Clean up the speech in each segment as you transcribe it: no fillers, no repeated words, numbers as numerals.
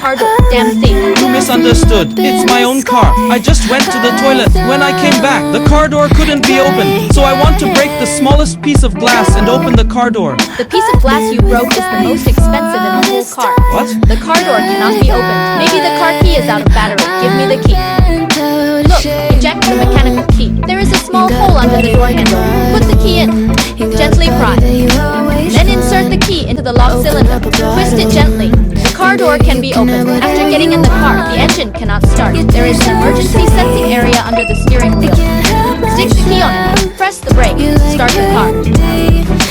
car door. Damn thief. You misunderstood. It's my own car. I just went to the toilet. When I came back, the car door couldn't be opened. So I want to break the smallest piece of glass and open the car door. The piece of glass you broke is the most expensive in the whole car. What? The car door cannot be opened. Maybe the car key is out of battery. Give me the key. Look, eject the mechanical key. There is a small hole under the door handle. Put the key in. Gently pry. Then insert the key into the lock cylinder. Twist it gently. The car door can be opened. After getting in the car, the engine cannot start. There is an emergency sensing area under the steering wheel. Stick the key on it. Press the brake. Start the car. Did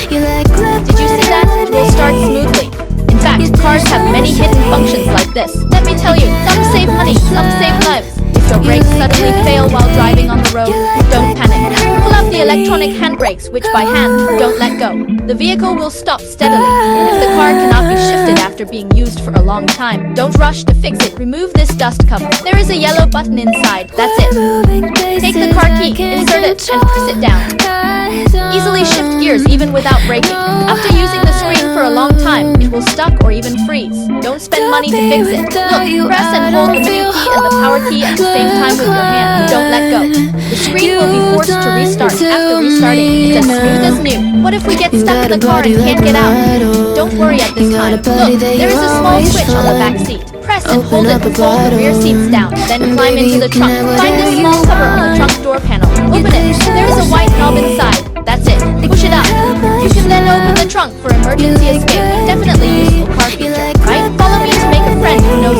you see that? It will start smoothly. In fact, cars have many hidden functions like this. Let me tell you, some save money, some save lives. If your brakes suddenly fail while driving on the road, don't panic. Pull out the electronic handbrakes, which by hand, don't let go. The vehicle will stop steadily. If the car cannot be shifted after being used for a long time, don't rush to fix it. Remove this dust cover. There is a yellow button inside. That's it. Take the car key, insert it, and press it down. Easily shift gears even without braking. After using the screen for a long time, it will stuck or even freeze. Don't spend money to fix it. Look, press and hold the menu key and the power key at the same time with your hand. Don't let go. The screen will be forced to restart. After restarting, it's as smooth as new. What if we get stuck in the car and can't get out? Don't worry at this time. Look, there is a small switch on the back seat. Press and hold it to fold the rear seats down. Then climb into the trunk. Find the small cover on the trunk door panel. Open it. There is a white knob inside. That's it. Push it up. You can then open the trunk for emergency escape. Definitely useful car feature, right? Follow me to make a friend who knows